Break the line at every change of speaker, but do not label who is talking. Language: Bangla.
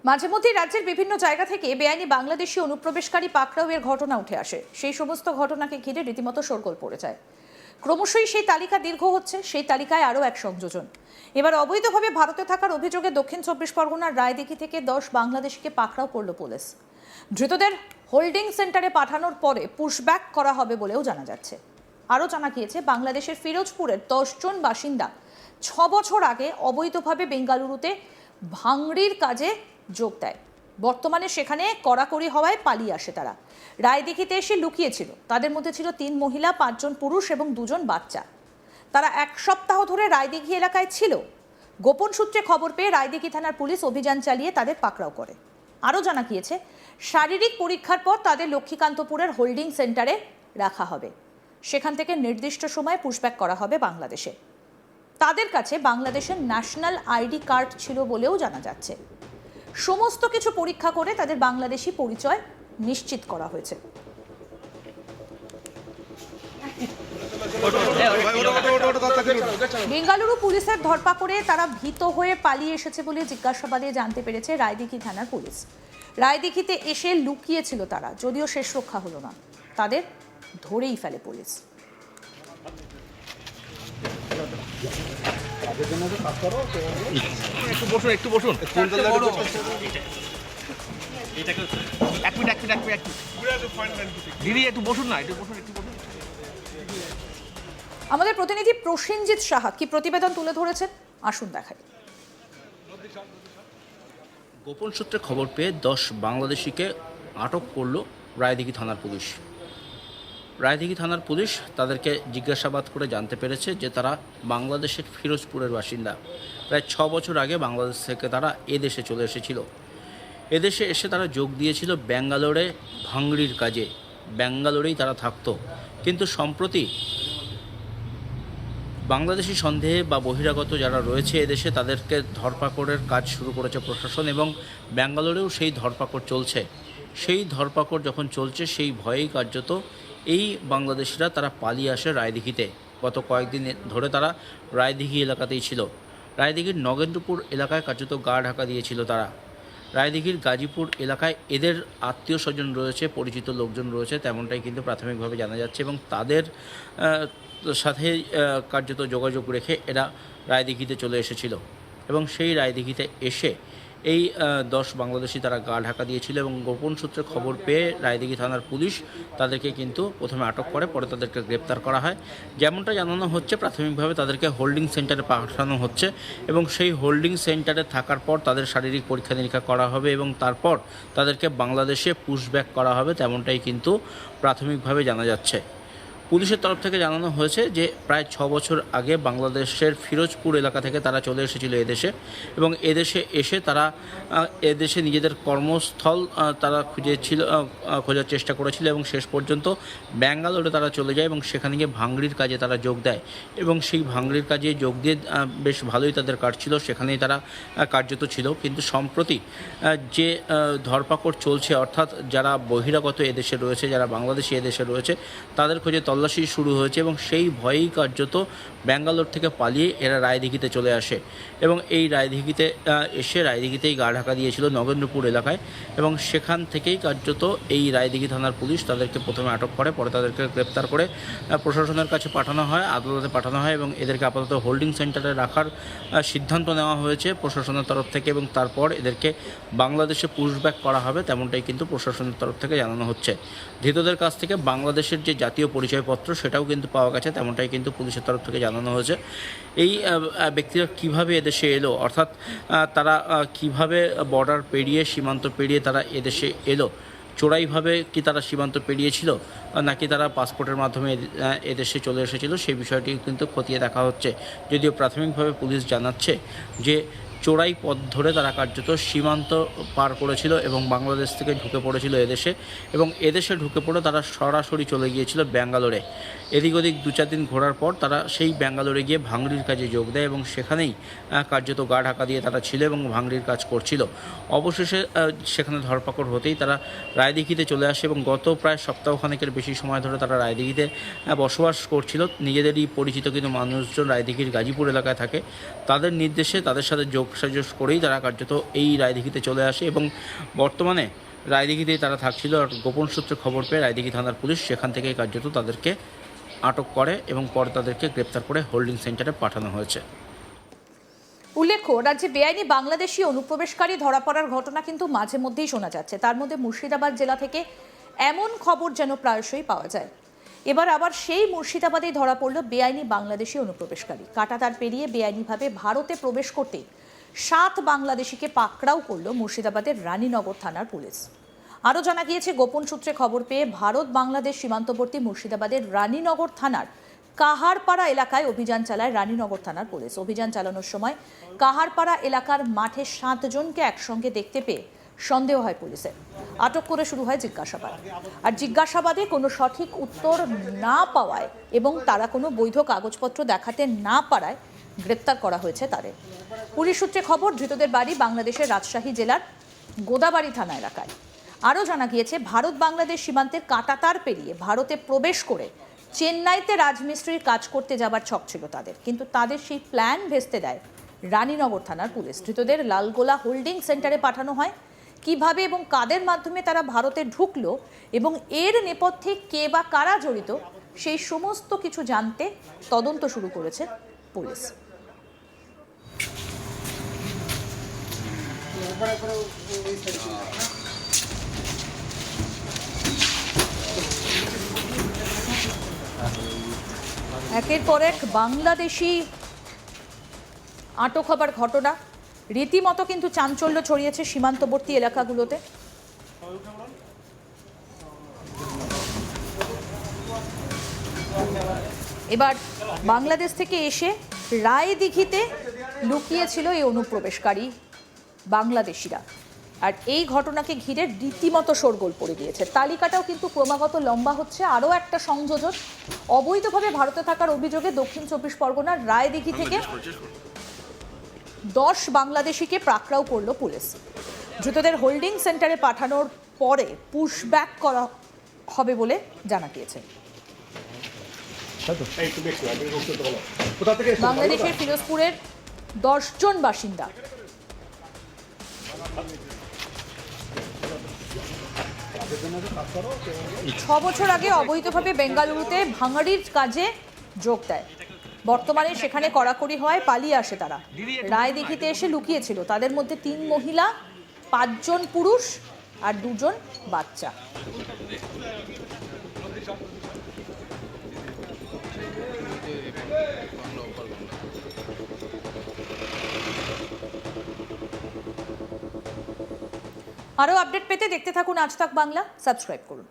মাঝে মধ্যে রাজ্যের বিভিন্ন জায়গা থেকে বেআইনি বাংলাদেশি অনুপ্রবেশকারী পাকড়াওয়ের ঘটনা উঠে আসে। সেই সমস্ত ঘটনাকে ঘিরে রীতিমতো শোরগোল পড়ে যায়। ক্রমশই সেই তালিকা দীর্ঘ হচ্ছে। সেই তালিকায় আরও এক সংযোজন। এবার অবৈধভাবে ভারতে থাকার অভিযোগে দক্ষিণ 24 পরগনার রায়দিঘি থেকে 10 বাংলাদেশিকে পাকড়াও করল পুলিশ। ধৃতদের হোল্ডিং সেন্টারে পাঠানোর পরে পুশব্যাক করা হবে বলেও জানা যাচ্ছে। আরও জানা গিয়েছে, বাংলাদেশের ফিরোজপুরের 10 জন বাসিন্দা 6 বছর আগে অবৈধভাবে বেঙ্গালুরুতে ভাঙড়ির কাজে যোগ দেয়। বর্তমানে সেখানে কড়াকড়ি হওয়ায় পালিয়ে আসে তারা। রায়দিঘিতে এসে লুকিয়েছিল। তাদের মধ্যে ছিল 3 মহিলা, 5 জন পুরুষ এবং 2 জন বাচ্চা। তারা 1 সপ্তাহ ধরে রায়দিঘি এলাকায় ছিল। গোপন সূত্রে খবর পেয়ে রায়দিঘি থানার পুলিশ অভিযান চালিয়ে তাদের পাকড়াও করে। আরও জানা গিয়েছে, শারীরিক পরীক্ষার পর তাদের লক্ষ্মীকান্তপুরের হোল্ডিং সেন্টারে রাখা হবে। সেখান থেকে নির্দিষ্ট সময়ে পুশব্যাক করা হবে বাংলাদেশে। তাদের কাছে বাংলাদেশের ন্যাশনাল আইডি কার্ড ছিল বলেও জানা যাচ্ছে। সমস্ত কিছু পরীক্ষা করে তাদের বাংলাদেশি পরিচয় নিশ্চিত করা হয়েছে। বেঙ্গালুরু পুলিশের ধরপাকড়ে তারা ভীত হয়ে পালিয়ে এসেছে বলে জিজ্ঞাসাবাদে জানতে পেরেছে রায়দিঘি থানার পুলিশ। রায়দিঘিতে এসে লুকিয়েছিল তারা, যদিও শেষ রক্ষা হলো না। তাদের ধরেই ফেলে পুলিশ।
একটু বসুন দিদি, একটু বসুন না, একটু বসুন।
আমাদের প্রতিনিধি প্রসেনজিৎ সাহা কি প্রতিবেদন তুলে ধরেছেন, আসুন দেখাই।
গোপন সূত্রে খবর পেয়ে 10 বাংলাদেশিকে আটক করল রায়দিঘি থানার পুলিশ। রায়দিঘি থানার পুলিশ তাদেরকে জিজ্ঞাসাবাদ করে জানতে পেরেছে যে তারা বাংলাদেশের ফিরোজপুরের বাসিন্দা। প্রায় 6 বছর আগে বাংলাদেশ থেকে তারা এদেশে চলে এসেছিল। এদেশে এসে তারা যোগ দিয়েছিল ব্যাঙ্গালোরে ভাঙড়ির কাজে। ব্যাঙ্গালোরেই তারা থাকতো, কিন্তু সম্প্রতি বাংলাদেশি সন্দেহে বা বহিরাগত যারা রয়েছে এদেশে তাদেরকে ধরপাকড়ের কাজ শুরু করেছে প্রশাসন, এবং ব্যাঙ্গালোরেও সেই ধরপাকড় চলছে। সেই ধরপাকড় যখন চলছে, সেই ভয়েই কার্যত এই বাংলাদেশিরা তারা পালিয়ে আসে রায়দিঘিতে। গত কয়েকদিন ধরে তারা রায়দিঘি এলাকাতেই ছিল। রায়দিঘির নগেন্দ্রপুর এলাকায় কার্যত গা ঢাকা দিয়েছিল তারা। রায়দিঘির গাজীপুর এলাকায় এদের আত্মীয় স্বজন রয়েছে, পরিচিত লোকজন রয়েছে, তেমনটাই কিন্তু প্রাথমিকভাবে জানা যাচ্ছে, এবং তাদের সাথে কার্যত যোগাযোগ রেখে এরা রায়দিঘিতে চলে এসেছিল। এবং সেই রায়দিঘিতে এসে এই 10 বাংলাদেশি তারা গা ঢাকা দিয়েছিল, এবং গোপন সূত্রে খবর পেয়ে রায়দিঘি থানার পুলিশ তাদেরকে কিন্তু প্রথমে আটক করে, পরে তাদেরকে গ্রেপ্তার করা হয়। যেমনটা জানানো হচ্ছে, প্রাথমিকভাবে তাদেরকে হোল্ডিং সেন্টারে পাঠানো হচ্ছে, এবং সেই হোল্ডিং সেন্টারে থাকার পর তাদের শারীরিক পরীক্ষা নিরীক্ষা করা হবে, এবং তারপর তাদেরকে বাংলাদেশে পুশব্যাক করা হবে, তেমনটাই কিন্তু প্রাথমিকভাবে জানা যাচ্ছে। পুলিশের তরফ থেকে জানানো হয়েছে যে প্রায় 6 বছর আগে বাংলাদেশের ফিরোজপুর এলাকা থেকে তারা চলে এসেছিল এদেশে, এবং এদেশে এসে তারা এদেশে নিজেদের কর্মস্থল তারা খোঁজার চেষ্টা করেছিল, এবং শেষ পর্যন্ত ব্যাঙ্গালোরে তারা চলে যায়, এবং সেখানে গিয়ে ভাঙড়ির কাজে তারা যোগ দেয়। এবং সেই ভাঙড়ির কাজে যোগ দিয়ে বেশ ভালোই তাদের কাটছিল, সেখানেই তারা কার্যত ছিল। কিন্তু সম্প্রতি যে ধরপাকড় চলছে, অর্থাৎ যারা বহিরাগত এদেশে রয়েছে, যারা বাংলাদেশি এদেশে রয়েছে, তাদের খোঁজে তল্লাশি শুরু হয়েছে, এবং সেই ভয়েই কার্যত ব্যাঙ্গালোর থেকে পালিয়ে এরা রায়দিঘিতে চলে আসে, এবং এই রায়দিঘিতে এসে রায়দিঘিতেই গা ঢাকা দিয়েছিল নগেন্দ্রপুর এলাকায়, এবং সেখান থেকেই কার্যত এই রায়দিঘি থানার পুলিশ তাদেরকে প্রথমে আটক করে, পরে তাদেরকে গ্রেপ্তার করে প্রশাসনের কাছে পাঠানো হয়, আদালতে পাঠানো হয়, এবং এদেরকে আপাতত হোল্ডিং সেন্টারে রাখার সিদ্ধান্ত নেওয়া হয়েছে প্রশাসনের তরফ থেকে, এবং তারপর এদেরকে বাংলাদেশে পুশব্যাক করা হবে, তেমনটাই কিন্তু প্রশাসনের তরফ থেকে জানানো হচ্ছে। ধৃতদের কাছ থেকে বাংলাদেশের যে জাতীয় পরিচয়পত্র সেটাও কিন্তু পাওয়া গেছে, তেমনটাই কিন্তু পুলিশের তরফ থেকে জানানো হয়েছে। এই ব্যক্তিরা কিভাবে এদেশে এলো, অর্থাৎ তারা কিভাবে বর্ডার পেরিয়ে, সীমান্ত পেরিয়ে তারা এদেশে এলো, চোরাইভাবে কি তারা সীমান্ত পেরিয়েছিল, নাকি তারা পাসপোর্টের মাধ্যমে এদেশে চলে এসেছিল, সেই বিষয়টি কিন্তু খতিয়ে দেখা হচ্ছে। যদিও প্রাথমিকভাবে পুলিশ জানাচ্ছে যে চোরাই পথ ধরে তারা কার্যত সীমান্ত পার করেছিল, এবং বাংলাদেশ থেকে ঢুকে পড়েছিল এদেশে, এবং এদেশে ঢুকে পড়ে তারা সরাসরি চলে গিয়েছিল ব্যাঙ্গালোরে। এদিক ওদিক 2-4 দিন ঘোরার পর তারা সেই ব্যাঙ্গালোরে গিয়ে ভাঙড়ির কাজে যোগ দেয়, এবং সেখানেই কার্যত গা ঢাকা দিয়ে তারা ছিল এবং ভাঙড়ির কাজ করছিল। অবশেষে সেখানে ধরপাকড় হতেই তারা রায়দিঘিতে চলে আসে, এবং গত প্রায় সপ্তাহখানেকের বেশি সময় ধরে তারা রায়দিঘিতে বসবাস করছিল। নিজেদেরই পরিচিত কিন্তু মানুষজন রায়দিঘির গাজীপুর এলাকায় থাকে, তাদের নির্দেশে তাদের সাথে যোগ যোগসাজশ করেই তারা কার্যত এই রায়দিঘিতে চলে আসে এবং বর্তমানে রায়দিঘিতেই তারা থাকছিল। আর গোপন সূত্রে খবর পেয়ে রায়দিঘি থানার পুলিশ সেখান থেকেই কার্যত তাদেরকে আটক করে এবং পরে তাদেরকে গ্রেপ্তার করে হোল্ডিং সেন্টারে পাঠানো হয়েছে।
উল্লেখ্য, রাজ্যে বেআইনি বাংলাদেশি অনুপ্রবেশকারী ধরা পড়ার ঘটনা কিন্তু মাঝে মধ্যেই শোনা যাচ্ছে। তার মধ্যে মুর্শিদাবাদ জেলা থেকে এমন খবর যেন প্রায়শই পাওয়া যায়। এবার আবার সেই মুর্শিদাবাদেই ধরা পড়ল বেআইনি বাংলাদেশি অনুপ্রবেশকারী। কাঁটাতার পেরিয়ে বেআইনিভাবে ভারতে প্রবেশ করতে 7 বাংলাদেশিকে পাকড়াও করল মুর্শিদাবাদের রানীনগর থানার পুলিশ। আরও জানা গিয়েছে, গোপন সূত্রে খবর পেয়ে ভারত বাংলাদেশ সীমান্তবর্তী মুর্শিদাবাদের রানীনগর থানার কাহারপাড়া এলাকায় অভিযান চালায় রানীনগর থানার পুলিশ। অভিযান চালানোর সময় কাহারপাড়া এলাকার মাঠে 7 জনকে একসঙ্গে দেখতে পেয়ে সন্দেহ হয় পুলিশের। আটক করে শুরু হয় জিজ্ঞাসাবাদ। আর জিজ্ঞাসাবাদে কোনো সঠিক উত্তর না পাওয়ায় এবং তারা কোনো বৈধ কাগজপত্র দেখাতে না পারায় গ্রেপ্তার করা হয়েছে তাদের। পুলিশ সূত্রে খবর, ধৃতদের বাড়ি বাংলাদেশের রাজশাহী জেলার গোদাবাড়ি থানা এলাকায়। আরও জানা গিয়েছে, ভারত বাংলাদেশ সীমান্তের কাঁটাতার পেরিয়ে ভারতে প্রবেশ করে চেন্নাইতে রাজমিস্ত্রির কাজ করতে যাবার ছক ছিল তাদের, কিন্তু তাদের সেই প্ল্যান ভেস্তে দেয় রানীনগর থানার পুলিশ। ধৃতদের লালগোলা হোল্ডিং সেন্টারে পাঠানো হয়। কিভাবে এবং কাদের মাধ্যমে তারা ভারতে ঢুকলো এবং এর নেপথ্যে কে বা কারা জড়িত, সেই সমস্ত কিছু জানতে তদন্ত শুরু করেছে পুলিশ। একের পর এক বাংলাদেশি আটক হবার ঘটনা রীতিমতো কিন্তু চাঞ্চল্য ছড়িয়েছে সীমান্তবর্তী এলাকাগুলোতে। এবার বাংলাদেশ থেকে এসে রায়দিঘিতে লুকিয়েছিল এই অনুপ্রবেশকারী বাংলাদেশিরা। আর এই ঘটনাকে ঘিরে রীতিমতো শোরগোল পড়ে গিয়েছে। তালিকাটাও কিন্তু ক্রমাগত লম্বা হচ্ছে। আরও একটা সংযোজন, অবৈধভাবে ভারতে থাকার অভিযোগে দক্ষিণ 24 পরগনার রায়দিঘি থেকে 10 বাংলাদেশিকে পাকড়াও করল পুলিশ। ধৃতদের হোল্ডিং সেন্টারে পাঠানোর পরে পুশব্যাক করা হবে বলে জানা গিয়েছে। বাংলাদেশের ফিরোজপুরের 10 জন বাসিন্দা। ছ বছর আগে অবৈধভাবে বেঙ্গালুরুতে ভাঙাড়ির কাজে যোগ দেয়। বর্তমানে সেখানে কড়াকড়ি হয়, পালিয়ে আসে তারা। রায়দিঘিতে এসে লুকিয়েছিল। তাদের মধ্যে 3 মহিলা, 5 জন পুরুষ আর 2 জন বাচ্চা। আরও আপডেট পেতে দেখতে থাকুন আজ তাক বাংলা, সাবস্ক্রাইব করুন।